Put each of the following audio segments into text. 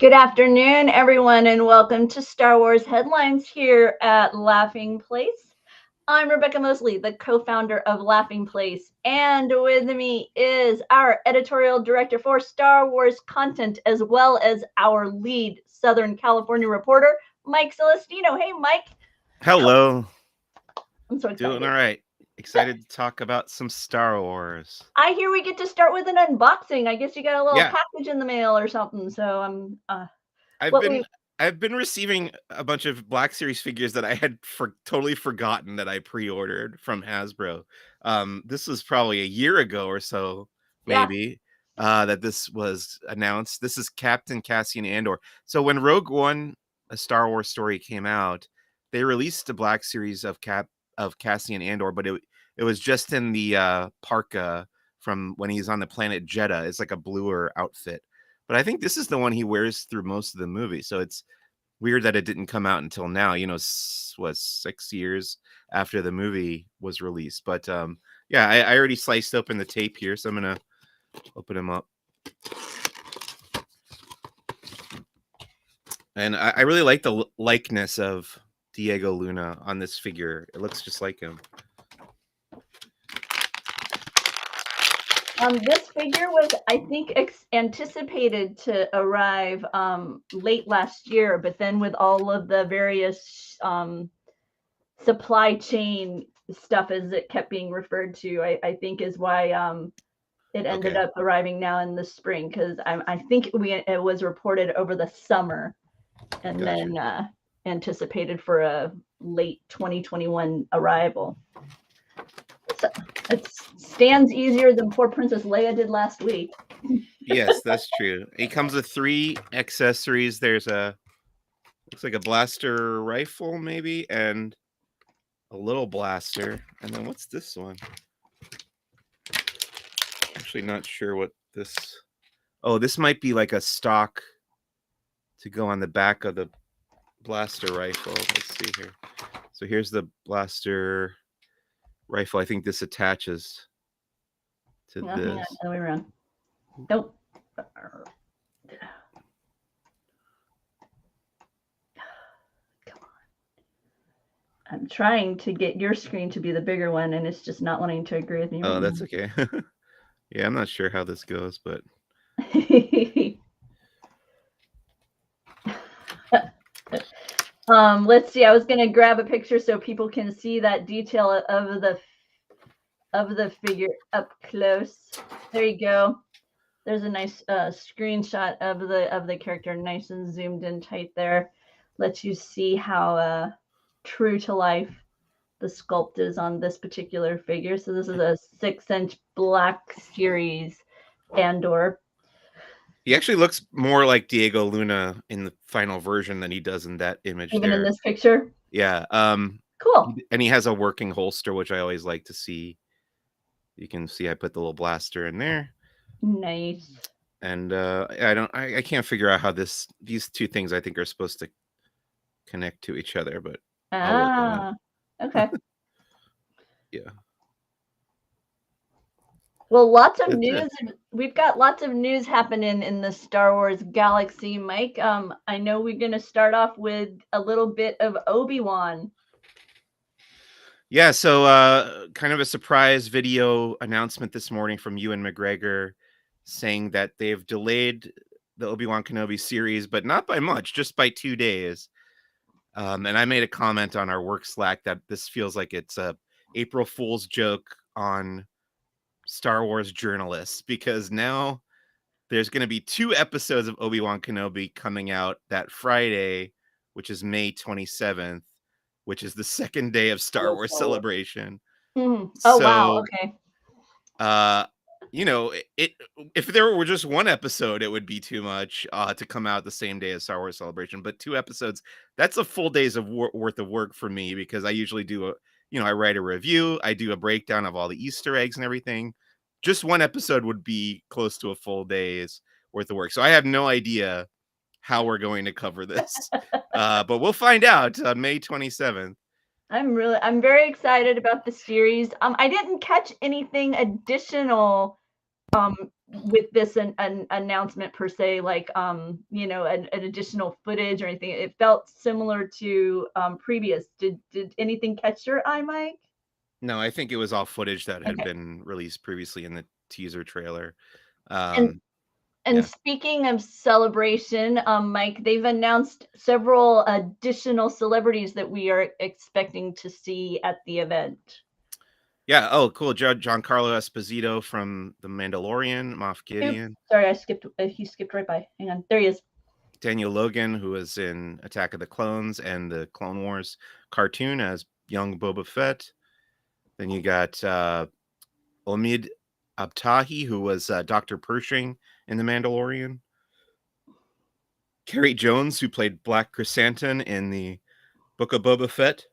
Good afternoon, everyone, and welcome to Star Wars Headlines here at Laughing Place. I'm Rebekah Mosley, the co-founder of Laughing Place, and with me is our editorial director for Star Wars content, as well as our lead Southern California reporter, Mike Celestino. Hey, Mike. Hello. I'm so excited. Doing all right. Excited to talk about some Star Wars. I hear we get to start with an unboxing. I guess you got a little package in the mail or something. So I've been receiving a bunch of Black Series figures that I had totally forgotten that I pre-ordered from Hasbro. This was probably a year ago or so, maybe, that this was announced. This is Captain Cassian Andor. So when Rogue One, a Star Wars story, came out, they released a Black Series of Cassian Andor, but it was just in the parka from when he's on the planet Jeddah. It's like a bluer outfit. But I think this is the one he wears through most of the movie. So it's weird that it didn't come out until now, was 6 years after the movie was released. But I already sliced open the tape here, so I'm going to open him up. And I really like the likeness of Diego Luna on this figure. It looks just like him. This figure was, I think, anticipated to arrive late last year, but then with all of the various supply chain stuff, as it kept being referred to, I think is why it ended up arriving now in the spring, because I think it was reported over the summer and then anticipated for a late 2021 arrival. It stands easier than poor Princess Leia did last week. Yes, that's true. It comes with 3 accessories. There's looks like a blaster rifle, maybe, and a little blaster. And then what's this one? Actually, not sure what this. Oh, this might be like a stock to go on the back of the blaster rifle. Let's see here. So here's the blaster rifle. I think this attaches to this. Hang on, other way around. Nope. Come on. I'm trying to get your screen to be the bigger one, and it's just not wanting to agree with me. Oh, that's okay. Yeah, I'm not sure how this goes, but let's see. I was gonna grab a picture so people can see that detail of the figure up close. There you go. There's a nice screenshot of the character, nice and zoomed in tight there. Lets you see how true to life the sculpt is on this particular figure. So this is a 6-inch Black Series Andor. He actually looks more like Diego Luna in the final version than he does in that image. Even in this picture? Yeah. Cool. And he has a working holster, which I always like to see. You can see I put the little blaster in there. Nice. And I can't figure out how these two things I think are supposed to connect to each other, but okay. Yeah. Well, lots of news. We've got lots of news happening in the Star Wars galaxy, Mike. I know we're going to start off with a little bit of Obi-Wan. Yeah, so kind of a surprise video announcement this morning from Ewan McGregor saying that they've delayed the Obi-Wan Kenobi series, but not by much, just by 2 days. And I made a comment on our work Slack that this feels like it's a April Fool's joke on Star Wars journalists, because now there's going to be 2 episodes of Obi-Wan Kenobi coming out that Friday, which is May 27th, which is the second day of Star Wars Celebration. Mm-hmm. Oh, so, wow. Okay. If there were just 1 episode, it would be too much to come out the same day as Star Wars Celebration. But 2 episodes, that's a full day's of worth of work for me, because I usually do I write a review, I do a breakdown of all the Easter eggs and everything. Just 1 episode would be close to a full day's worth of work. So I have no idea how we're going to cover this, but we'll find out on May 27th. I'm very excited about the series. I didn't catch anything additional with this an announcement per se, like you know, an additional footage or anything. It felt similar to previous. Did anything catch your eye, Mike? No, I think it was all footage that had Okay. been released previously in the teaser trailer. And Yeah. speaking of celebration, Mike, they've announced several additional celebrities that we are expecting to see at the event. Yeah. Oh, cool. Giancarlo Esposito from The Mandalorian, Moff Oops, Gideon, sorry, I skipped. He skipped right by. Hang on, there he is. Daniel Logan, who was in Attack of the Clones and the Clone Wars cartoon as young Boba Fett. Then you got Omid Abtahi, who was Dr. Pershing in The Mandalorian. Carrie Jones, who played Black Chrysanthemum in the Book of Boba Fett.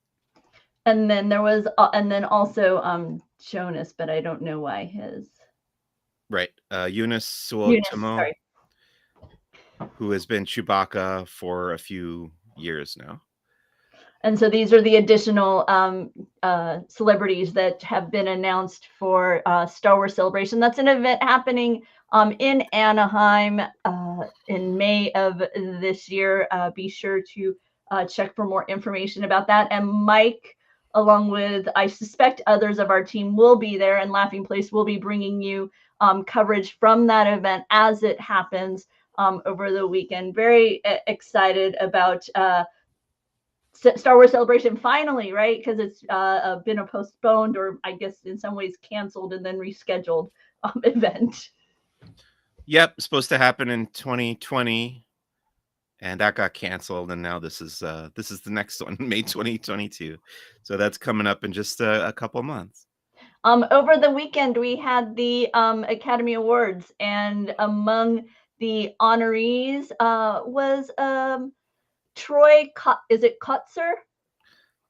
And then there was, and then also Jonas, but I don't know why his. Right. Eunice Eunice, Suotamo, sorry. who has been Chewbacca for a few years now. And so these are the additional celebrities that have been announced for Star Wars Celebration. That's an event happening in Anaheim in May of this year. Be sure to check for more information about that. And Mike, along with, I suspect, others of our team will be there, and Laughing Place will be bringing you coverage from that event as it happens over the weekend. Very excited about Star Wars Celebration finally, right? Because it's been a postponed, or I guess in some ways canceled and then rescheduled event. Yep, supposed to happen in 2020, and that got canceled. And now this is the next one, May 2022. So that's coming up in just a couple months. Over the weekend, we had the Academy Awards, and among the honorees was Troy. Is it Kotsur?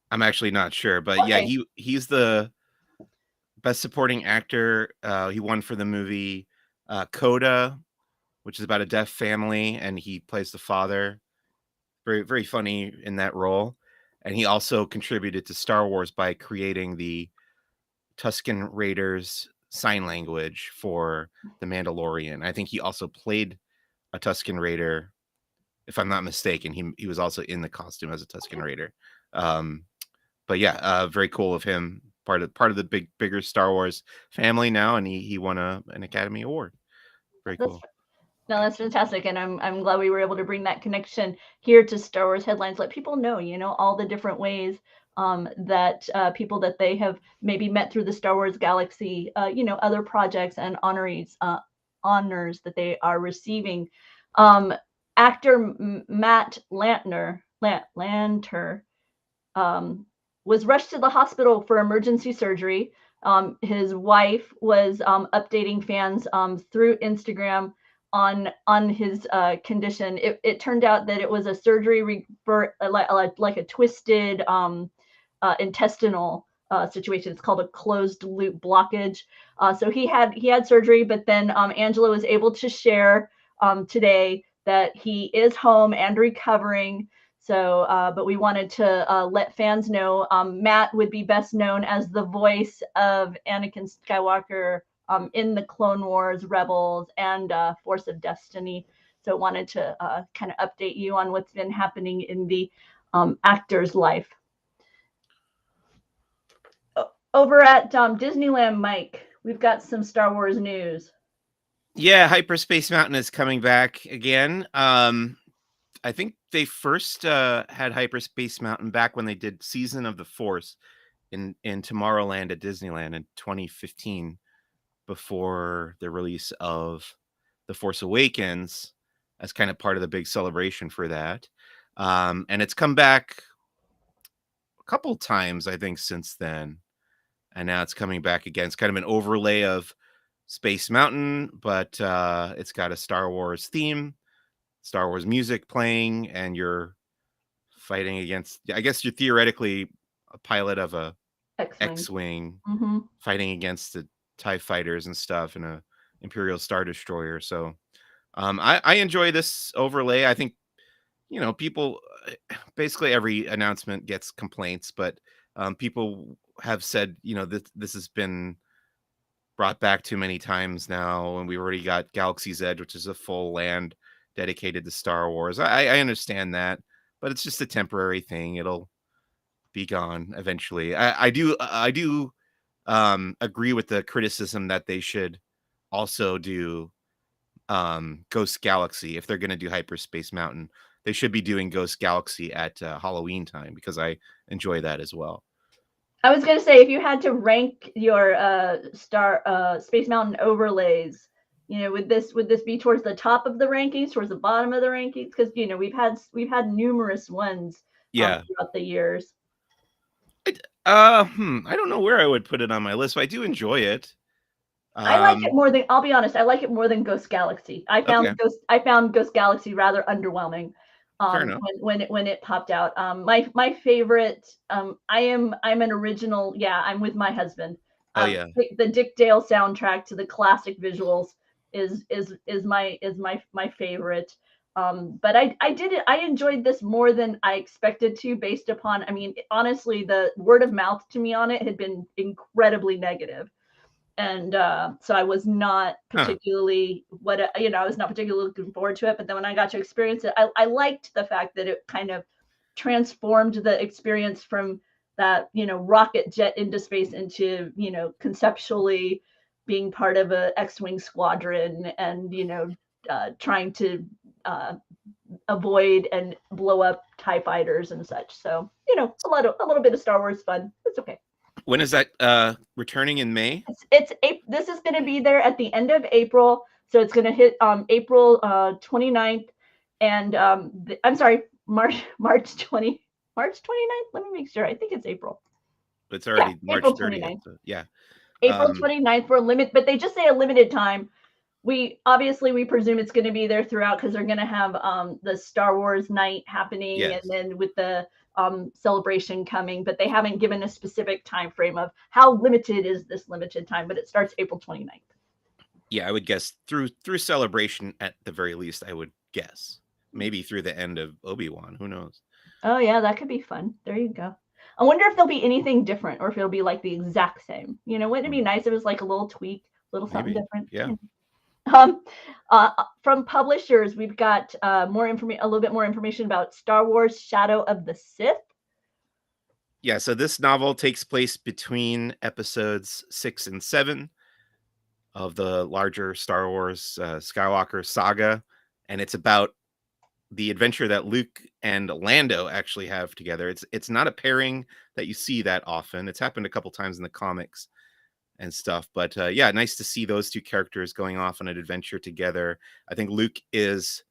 I'm actually not sure, but yeah, Okay. he's the best supporting actor. He won for the movie Coda, which is about a deaf family, and he plays the father. Very, very funny in that role. And he also contributed to Star Wars by creating the Tusken Raiders sign language for The Mandalorian. I think he also played a Tusken Raider, if I'm not mistaken. He was also in the costume as a Tusken Raider. But yeah, very cool of him. Part of the bigger Star Wars family now, and he won an Academy Award. Very cool. No, that's fantastic, and I'm glad we were able to bring that connection here to Star Wars headlines. Let people know, you know, all the different ways that people that they have maybe met through the Star Wars galaxy, you know, other projects and honorees, honors that they are receiving. Actor Matt Lanter was rushed to the hospital for emergency surgery. His wife was updating fans through Instagram on his condition. It turned out that it was a surgery for like a twisted intestinal situation. It's called a closed loop blockage. So he had surgery, but then Angela was able to share today that he is home and recovering. So, but we wanted to let fans know Matt would be best known as the voice of Anakin Skywalker in the Clone Wars, Rebels, and Force of Destiny. So wanted to kind of update you on what's been happening in the actor's life. Over at Disneyland, Mike, we've got some Star Wars news. Yeah, Hyperspace Mountain is coming back again. I think they first had Hyperspace Mountain back when they did Season of the Force in Tomorrowland at Disneyland in 2015, before the release of The Force Awakens, as kind of part of the big celebration for that. And it's come back a couple times, I think, since then. And now it's coming back again. It's kind of an overlay of Space Mountain, but it's got a Star Wars theme, Star Wars music playing, and you're fighting against, I guess you're theoretically a pilot of a X-Wing fighting against the TIE fighters and stuff in a Imperial Star Destroyer. So I enjoy this overlay. I think, you know, people, basically every announcement gets complaints, but people have said, you know, this has been brought back too many times now, and we already got Galaxy's Edge, which is a full land dedicated to Star Wars. I understand that, but it's just a temporary thing. It'll be gone eventually. I do agree with the criticism that they should also do Ghost Galaxy. If they're going to do Hyperspace Mountain, they should be doing Ghost Galaxy at Halloween time, because I enjoy that as well. I was going to say, if you had to rank your Space Mountain overlays, would this be towards the top of the rankings, towards the bottom of the rankings? Because we've had numerous ones throughout the years. I don't know where I would put it on my list, but I do enjoy it. I like it more than, I'll be honest, I like it more than Ghost Galaxy. I found Ghost Galaxy rather underwhelming when it popped out. My favorite, I'm an original, I'm with my husband. The Dick Dale soundtrack to the classic visuals is my favorite. But I enjoyed this more than I expected to, based upon, honestly, the word of mouth to me on it had been incredibly negative. And so I was not particularly I was not particularly looking forward to it. But then when I got to experience it, I liked the fact that it kind of transformed the experience from that, rocket jet into space into, conceptually being part of a X-Wing squadron and, trying to avoid and blow up TIE fighters and such. So, a little bit of Star Wars fun. It's okay. When is that returning in May? This is going to be there at the end of April. So it's going to hit April 29th. And I'm sorry, March 29th. Let me make sure. I think it's April. It's already March 30th. So, April 29th for a limit, but they just say a limited time. We presume it's going to be there throughout, because they're going to have the Star Wars night happening, and then with the celebration coming, but they haven't given a specific time frame of how limited is this limited time, but it starts April 29th. Yeah, I would guess through celebration at the very least. I would guess maybe through the end of Obi-Wan. Who knows? Oh yeah, that could be fun. There you go. I wonder if there'll be anything different, or if it'll be like the exact same. Wouldn't it be nice if it was like a little tweak, a little something different? Yeah. From publishers, we've got a little bit more information about Star Wars Shadow of the Sith. Yeah, so this novel takes place between episodes 6 and 7 of the larger Star Wars Skywalker Saga, and it's about the adventure that Luke and Lando actually have together. It's not a pairing that you see that often. It's happened a couple times in the comics and stuff, but nice to see those two characters going off on an adventure together. I think Luke is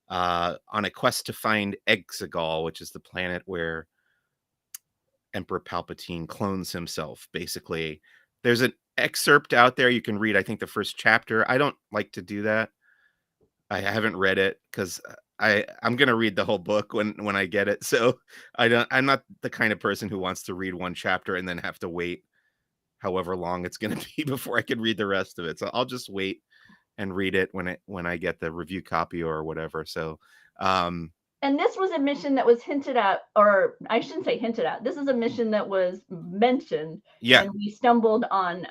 on a quest to find Exegol, which is the planet where Emperor Palpatine clones himself. Basically, there's an excerpt out there you can read. I think the first chapter. I don't like to do that. I haven't read it because I'm gonna read the whole book when I get it. So I'm not the kind of person who wants to read one chapter and then have to wait however long it's going to be before I can read the rest of it. So I'll just wait and read it when I get the review copy or whatever. So, and this was a mission that was hinted at, or I shouldn't say hinted at. This is a mission that was mentioned. Yeah. And we stumbled on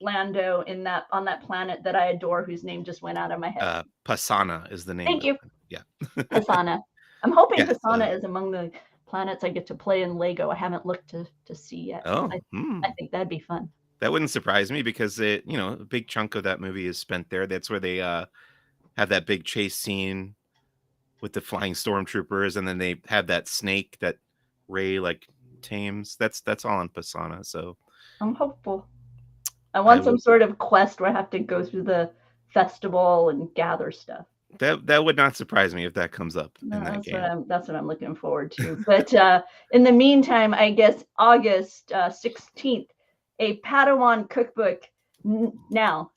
Lando on that planet that I adore, whose name just went out of my head. Pasana is the name. Thank you. Yeah. Pasana. I'm hoping Pasana is among the planets I get to play in LEGO. I haven't looked to see yet. Oh, I think that'd be fun. That wouldn't surprise me, because a big chunk of that movie is spent there. That's where they have that big chase scene with the flying stormtroopers, and then they have that snake that Rey tames. That's all on Pasana. So I'm hopeful. I want some sort of quest where I have to go through the festival and gather stuff. That would not surprise me if that comes up in that game. That's what I'm looking forward to. But in the meantime, I guess August 16th, a Padawan cookbook. Now,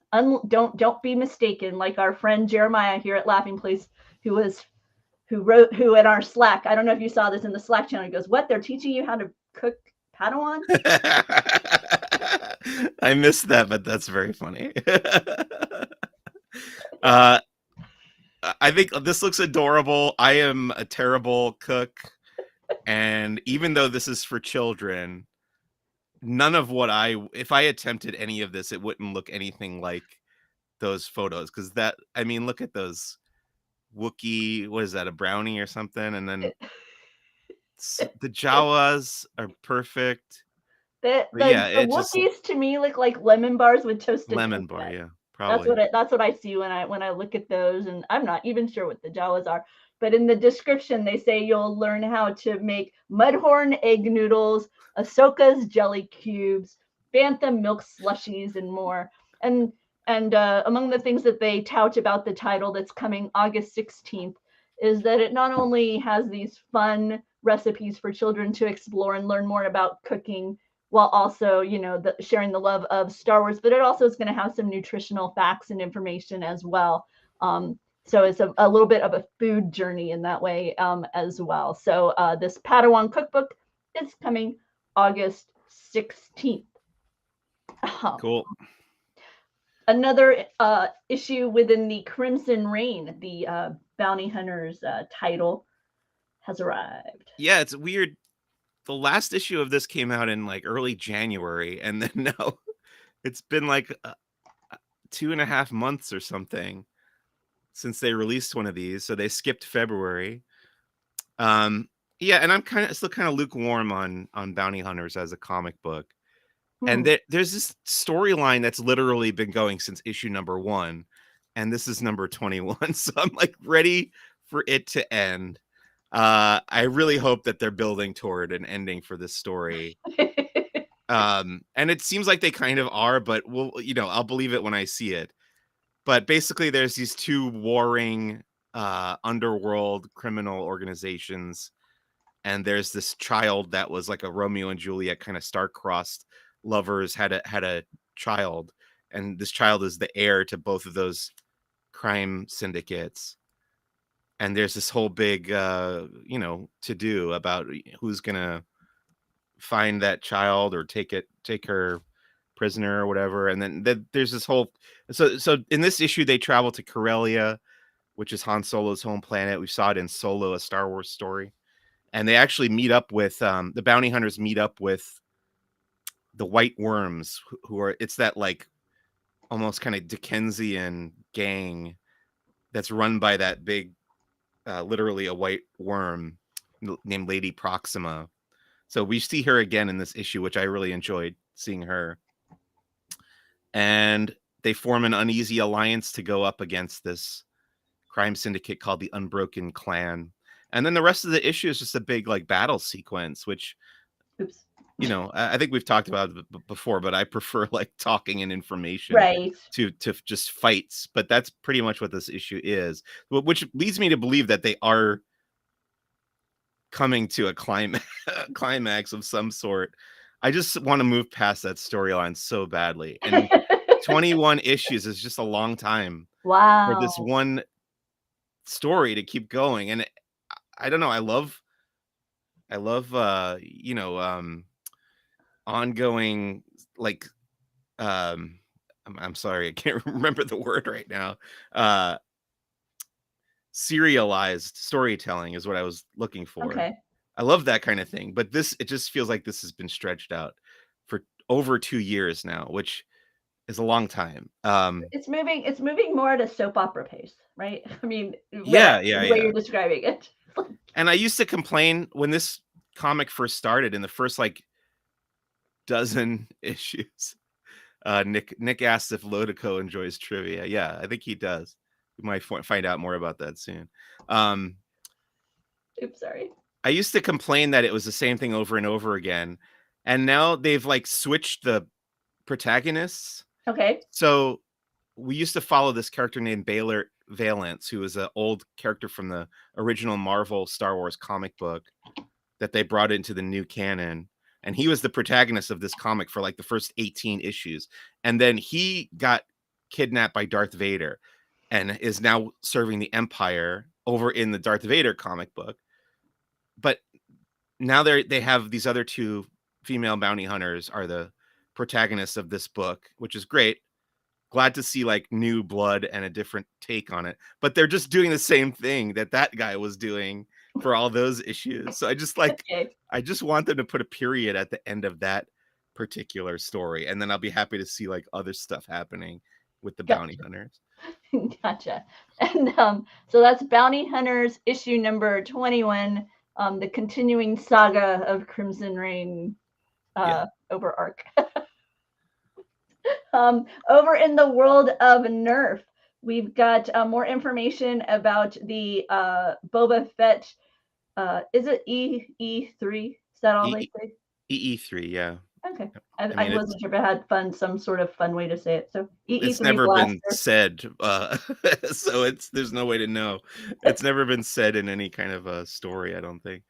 don't be mistaken, like our friend Jeremiah here at Laughing Place, who in our Slack. I don't know if you saw this in the Slack channel. He goes, "What? They're teaching you how to cook Padawan?" I missed that, but that's very funny. I think this looks adorable. I am a terrible cook, and even though this is for children, none of what if I attempted any of this, it wouldn't look anything like those photos. Because I mean, look at those Wookiee, what is that, a brownie or something? And then the Jawas are perfect. The But yeah, the it just Wookiees to me look like lemon bars with toasted lemon bar, coconut. yeah, probably. That's what I see when I look at those, and I'm not even sure what the Jawas are. But in the description, they say you'll learn how to make Mudhorn egg noodles, Ahsoka's jelly cubes, Bantha milk slushies, and more. And among the things that they tout about the title that's coming August 16th is that it not only has these fun recipes for children to explore and learn more about cooking, while also, sharing the love of Star Wars, but it also is going to have some nutritional facts and information as well. So it's a little bit of a food journey in that way as well. So this Padawan cookbook is coming August 16th. Cool. Another issue within the Crimson Reign, the Bounty Hunters title, has arrived. Yeah, it's weird. The last issue of this came out in like early January, and then now it's been like 2.5 months or something since they released one of these. So they skipped February. Yeah, and I'm still kind of lukewarm on Bounty Hunters as a comic book. And there's this storyline that's literally been going since issue number 1, and this is number 21. So I'm like ready for it to end. I really hope that they're building toward an ending for this story. And it seems like they kind of are, but I'll believe it when I see it. But basically there's these two warring underworld criminal organizations, and there's this child that was like a Romeo and Juliet kind of star-crossed lovers had a child, and this child is the heir to both of those crime syndicates. And there's this whole big to do about who's gonna find that child or take her prisoner or whatever. And then there's this whole so in this issue they travel to Corellia, which is Han Solo's home planet. We saw it in Solo, a Star Wars story. And they actually meet up with the bounty hunters meet up with the White Worms, who are, it's that like almost kind of Dickensian gang that's run by that big, literally a white worm named Lady Proxima. So we see her again in this issue, which I really enjoyed seeing her. And they form an uneasy alliance to go up against this crime syndicate called the Unbroken Clan. And then the rest of the issue is just a big like battle sequence, which, Oops. I think we've talked about it before, but I prefer like talking and information Right. to just fights. But that's pretty much what this issue is, which leads me to believe that they are coming to a climax of some sort. I just want to move past that storyline so badly. And 21 issues is just a long time for this one story to keep going. And I don't know, I love ongoing like I'm sorry, I can't remember the word right now. Serialized storytelling is what I was looking for. Okay. I love that kind of thing, but it just feels like this has been stretched out for over 2 years now, which is a long time. It's moving more at a soap opera pace, right? I mean, the way you're describing it. And I used to complain when this comic first started in the first like dozen issues. Nick asked if Lodico enjoys trivia. Yeah, I think he does. We might find out more about that soon. Oops, sorry. I used to complain that it was the same thing over and over again, and now they've like switched the protagonists. Okay. So we used to follow this character named Baylor Valance, who is an old character from the original Marvel Star Wars comic book that they brought into the new canon. And he was the protagonist of this comic for like the first 18 issues. And then he got kidnapped by Darth Vader and is now serving the Empire over in the Darth Vader comic book. But now they have these other two female bounty hunters are the protagonists of this book, which is great. Glad to see like new blood and a different take on it. But they're just doing the same thing that guy was doing for all those issues. So I just like, I just want them to put a period at the end of that particular story, and then I'll be happy to see like other stuff happening with the bounty hunters. Gotcha. And so that's Bounty Hunters issue number 21, the continuing saga of Crimson Reign over arc. Over in the world of Nerf, we've got more information about the Boba Fett. Is it EE3? Is that all they say? EE3, yeah. Okay. I wasn't sure if it had some sort of fun way to say it. So EE3 it's never blaster. been said, so there's no way to know. It's never been said in any kind of a story, I don't think.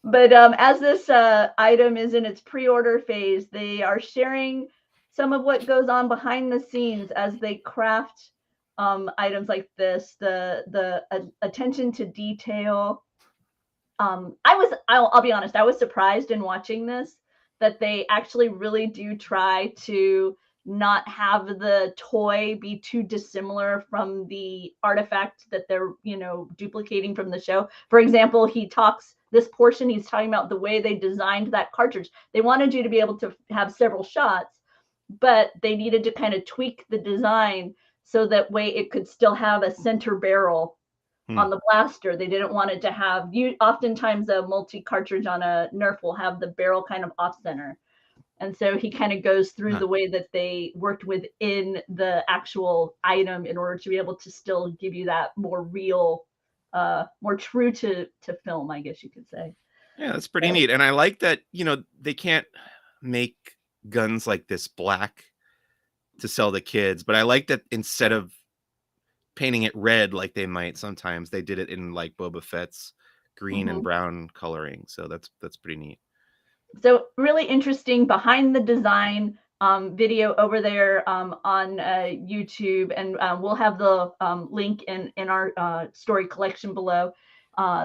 But as this item is in its pre-order phase, they are sharing some of what goes on behind the scenes as they craft items like this. The attention to detail. I'll be honest, I was surprised in watching this that they actually really do try to not have the toy be too dissimilar from the artifact that they're, duplicating from the show. For example, he's talking about the way they designed that cartridge. They wanted you to be able to have several shots, but they needed to kind of tweak the design so that way it could still have a center barrel on the blaster. They didn't want it to have, oftentimes a multi-cartridge on a Nerf will have the barrel kind of off-center. And so he kind of goes through the way that they worked within the actual item in order to be able to still give you that more real, more true to film, I guess you could say. Yeah, that's pretty neat. And I like that, they can't make guns like this black to sell to kids, but I like that instead of painting it red like they might sometimes, they did it in like Boba Fett's green and brown coloring. So that's pretty neat. So really interesting behind the design video over there on YouTube, and we'll have the link in our story collection below.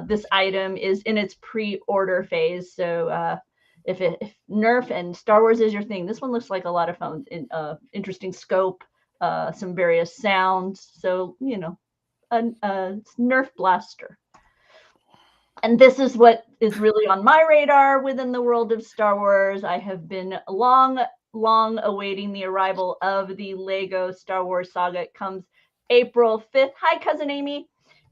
This item is in its pre-order phase, so if Nerf and Star Wars is your thing, this one looks like a lot of fun. Interesting scope, some various sounds. So a Nerf blaster. And this is what is really on my radar within the world of Star Wars. I have been long awaiting the arrival of the LEGO Star Wars Saga. It comes April 5th. Hi, Cousin Amy.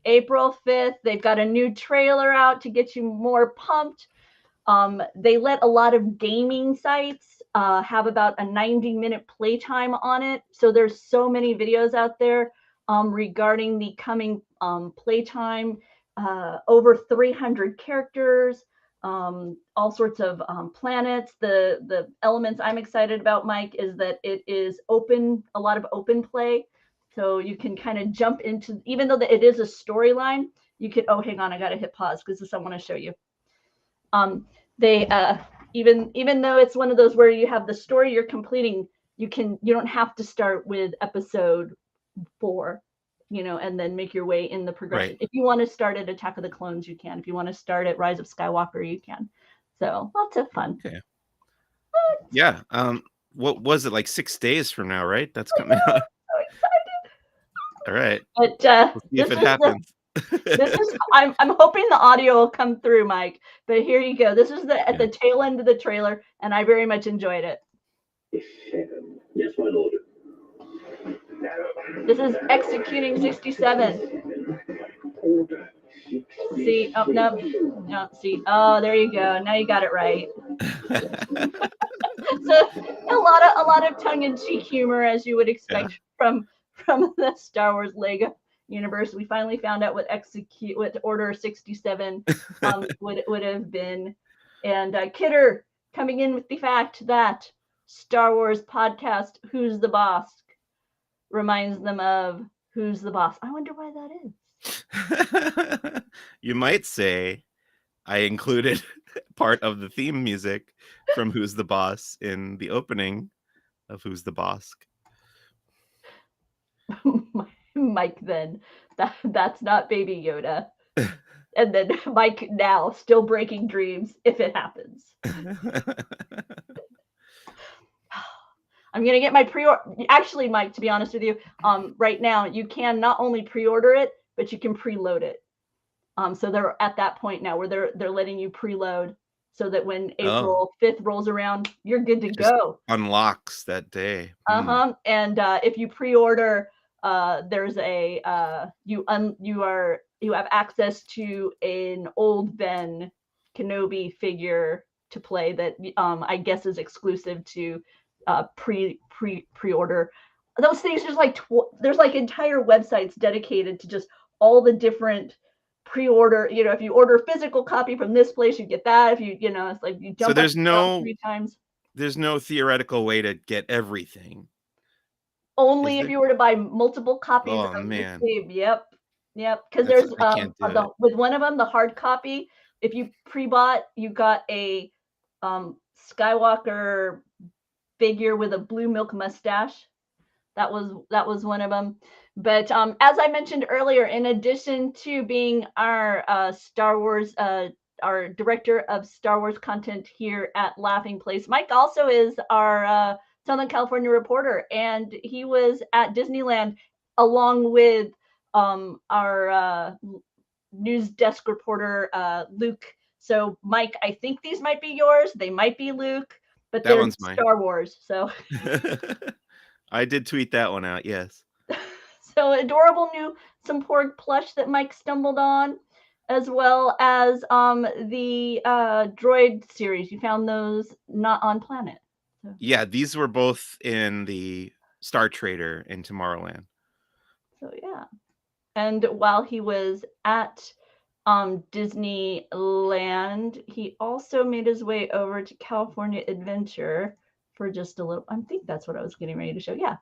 April 5th. They've got a new trailer out to get you more pumped. They let a lot of gaming sites have about a 90-minute playtime on it. So there's so many videos out there regarding the coming playtime. Over 300 characters, all sorts of planets. The elements I'm excited about, Mike, is that it is open, a lot of open play. So you can kind of jump into, even though it is a storyline, you could, hang on, I got to hit pause because this I want to show you. They, even though it's one of those where you have the story you're completing, you don't have to start with episode 4. And then make your way in the progression. Right. If you want to start at Attack of the Clones, you can. If you want to start at Rise of Skywalker, you can. So lots of fun. Okay. Yeah. What was it, like 6 days from now, right? That's coming out. So excited. All right. But we'll see if it happens. I'm hoping the audio will come through, Mike. But here you go. This is at the tail end of the trailer, and I very much enjoyed it. Yes, my lord. This is Executing 67. See, no, see. Oh, there you go. Now you got it right. So a lot of tongue-in-cheek humor, as you would expect from the Star Wars LEGO universe. We finally found out what Order 67 would have been, and Kidder coming in with the fact that Star Wars podcast Who's the Boss reminds them of Who's the Boss. I wonder why that is. You might say I included part of the theme music from Who's the Boss in the opening of Who's the Bossk. Mike, then that's not Baby Yoda. And then Mike now still breaking dreams if it happens. I'm going to get my pre-order. Actually, Mike, to be honest with you, right now you can not only pre-order it, but you can preload it. So they're at that point now where they're letting you preload. so that when Oh. April 5th rolls around, you're good to Just go. unlocks that day. And if you pre-order, there's a you have access to an old Ben Kenobi figure to play that I guess is exclusive to pre-order. Those things, there's like entire websites dedicated to just all the different pre-order. If you order a physical copy from this place, you get that. If you it's like you jump there's up 3 times. There's no theoretical way to get everything. Only if you were to buy multiple copies of man. the game. Yep. Because there's with one of them, the hard copy. If you pre-bought, you got a Skywalker figure with a blue milk mustache. That was one of them. But as I mentioned earlier, in addition to being our Star Wars, our director of Star Wars content here at Laughing Place, Mike also is our Southern California reporter, and he was at Disneyland along with our news desk reporter Luke. So Mike, I think these might be yours. They might be Luke, but they're Star Wars. So I did tweet that one out. Yes. So adorable new some Porg plush that Mike stumbled on, as well as the droid series. You found those not on Planet. So. Yeah, these were both in the Star Trader in Tomorrowland. So yeah. And while he was at Disneyland, he also made his way over to California Adventure for just a little. I think that's what I was getting ready to show. Yeah.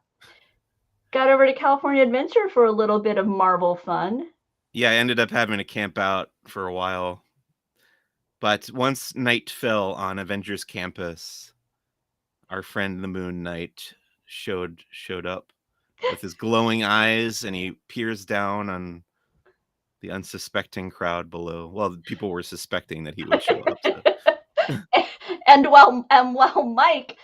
Got over to California Adventure for a little bit of Marvel fun. Yeah, I ended up having to camp out for a while. But once night fell on Avengers Campus, our friend the Moon Knight showed up with his glowing eyes, and he peers down on the unsuspecting crowd below. Well, people were suspecting that he would show up. So. and while Mike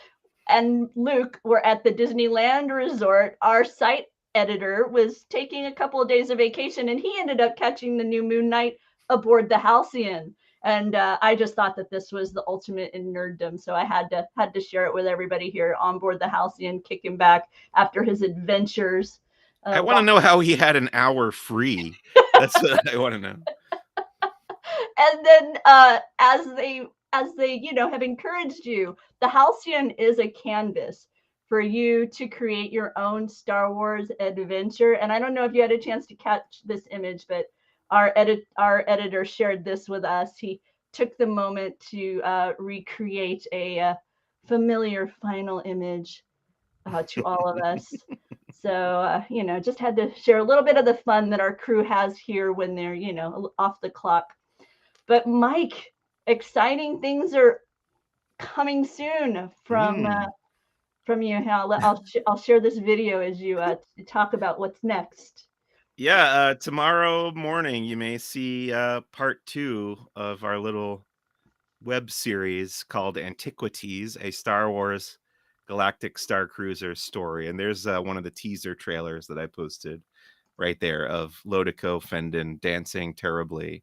and Luke were at the Disneyland resort, our site editor was taking a couple of days of vacation, and he ended up catching the new Moon Knight aboard the Halcyon. And I just thought that this was the ultimate in nerddom, so I had to share it with everybody here on board the Halcyon, kicking back after his adventures. I want to know how he had an hour free. That's what I want to know. And then as they have encouraged you, the Halcyon is a canvas for you to create your own Star Wars adventure. And I don't know if you had a chance to catch this image, but our editor shared this with us. He took the moment to recreate a familiar final image to all of us. So, just had to share a little bit of the fun that our crew has here when they're, off the clock. But Mike, exciting things are coming soon from you. I'll share this video as you talk about what's next. Yeah, tomorrow morning you may see part 2 of our little web series called Antiquities, a Star Wars Galactic Starcruiser story. And there's one of the teaser trailers that I posted right there of Lodico Fendon dancing terribly.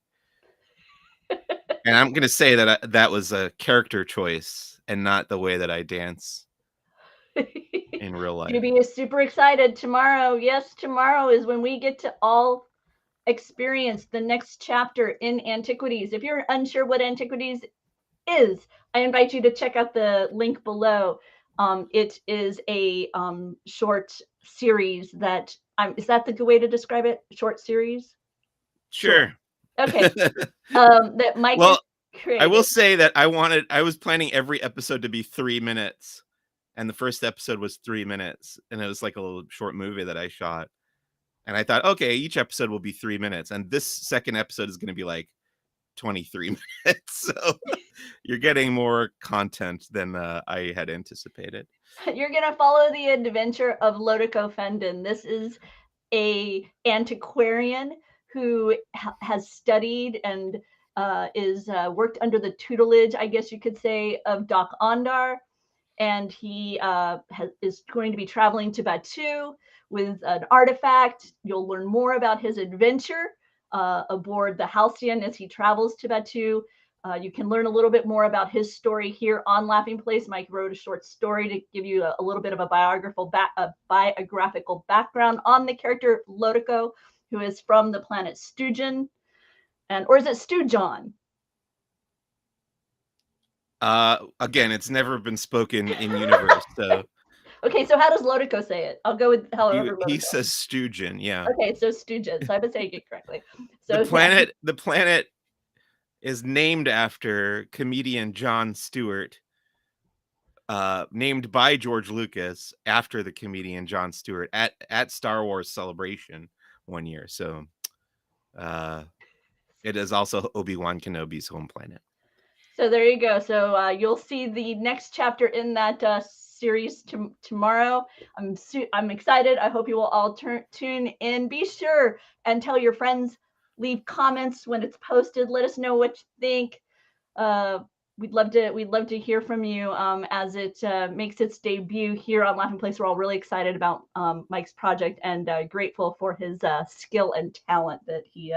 And I'm going to say that that was a character choice and not the way that I dance in real life. You'll be super excited tomorrow. Yes, tomorrow is when we get to all experience the next chapter in Antiquities. If you're unsure what Antiquities is, I invite you to check out the link below. It is a short series that is that the good way to describe it? Short series? Sure. Okay. That Mike created. I will say that I was planning every episode to be 3 minutes, and the first episode was 3 minutes, and it was like a little short movie that I shot. And I thought, okay, each episode will be 3 minutes, and this second episode is going to be like 23 minutes. So you're getting more content than I had anticipated. You're going to follow the adventure of Lodico Fendon. This is a antiquarian who has studied and is worked under the tutelage, I guess you could say, of Doc Andor. And he is going to be traveling to Batuu with an artifact. You'll learn more about his adventure aboard the Halcyon as he travels to Batuu. You can learn a little bit more about his story here on Laughing Place. Mike wrote a short story to give you a little bit of a biographical background on the character Lodico, who is from the planet Stujan. Or is it Stujon? Again, it's never been spoken in universe, so. Okay, so how does Lodico say it? I'll go with however Lodico. He says Stujan, yeah. Okay, so Stujan. So I've been saying it correctly. So the planet is named after comedian Jon Stewart, named by George Lucas after the comedian Jon Stewart at Star Wars Celebration one year. So it is also Obi-Wan Kenobi's home planet. So there you go. So you'll see the next chapter in that series tomorrow. I'm excited. I hope you will all tune in. Be sure and tell your friends. Leave comments when it's posted. Let us know what you think. We'd love to hear from you as it makes its debut here on Laughing Place. We're all really excited about Mike's project and grateful for his skill and talent that he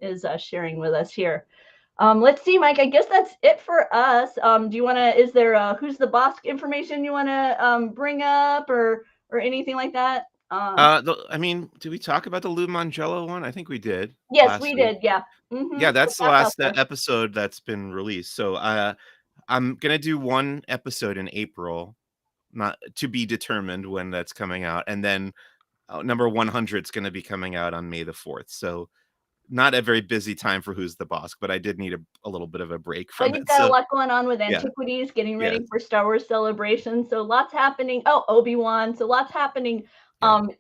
is sharing with us here. Let's see, Mike. I guess that's it for us. Do you want to? Is there who's the Bossk information you want to bring up or anything like that? I mean, did we talk about the Lou Mangello one? I think we did. Yes, we did. Yeah. Yeah, that's the last episode that's been released. So I'm gonna do one episode in April, not to be determined when that's coming out, and then number 100 is gonna be coming out on May the 4th. So not a very busy time for Who's the Bossk, but I did need a little bit of a break from it. You've got a lot going on with Antiquities, getting ready for Star Wars Celebration. So lots happening. Oh, Obi-Wan. So lots happening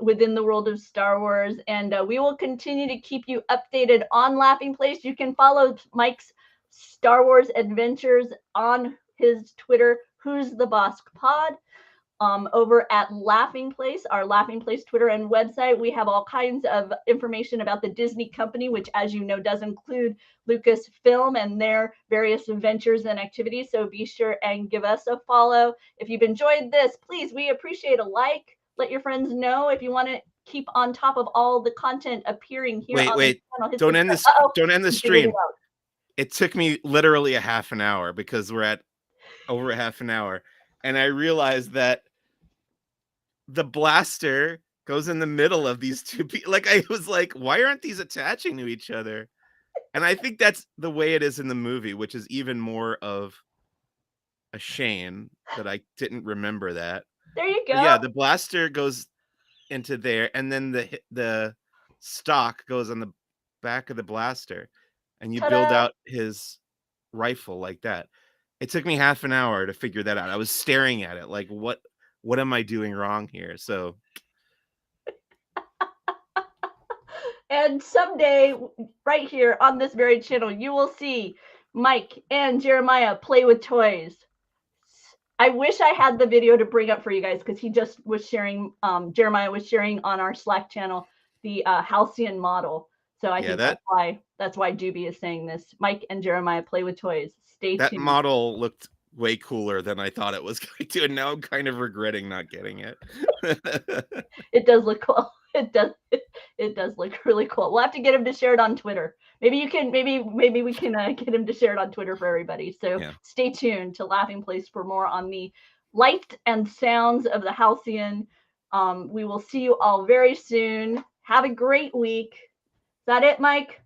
within the world of Star Wars. And we will continue to keep you updated on Laughing Place. You can follow Mike's Star Wars adventures on his Twitter, Who's the Bossk Pod. Over at Laughing Place, our Laughing Place Twitter and website, we have all kinds of information about the Disney company, which, as you know, does include Lucasfilm and their various ventures and activities. So be sure and give us a follow. If you've enjoyed this, please, we appreciate a like. Let your friends know if you want to keep on top of all the content appearing here on the channel. Don't end the stream. It took me literally a half an hour because we're at over a half an hour. And I realized that the blaster goes in the middle of these two people. Like, I was like, why aren't these attaching to each other? And I think that's the way it is in the movie, which is even more of a shame that I didn't remember that. There you go. But yeah, the blaster goes into there, and then the stock goes on the back of the blaster, and you build out his rifle like that. It took me half an hour to figure that out. I was staring at it like, what am I doing wrong here? So, and someday, right here on this very channel, you will see Mike and Jeremiah play with toys. I wish I had the video to bring up for you guys because he just was sharing. Jeremiah was sharing on our Slack channel the Halcyon model. So I think that's why Doobie is saying this. Mike and Jeremiah play with toys. Stay tuned. That model looked way cooler than I thought it was going to, and now I'm kind of regretting not getting it. It does look cool. It does look really cool. We'll have to get him to share it on Twitter. Maybe we can get him to share it on Twitter for everybody. So stay tuned to Laughing Place for more on the light and sounds of the Halcyon. We will see you all very soon. Have a great week. Is that it, Mike?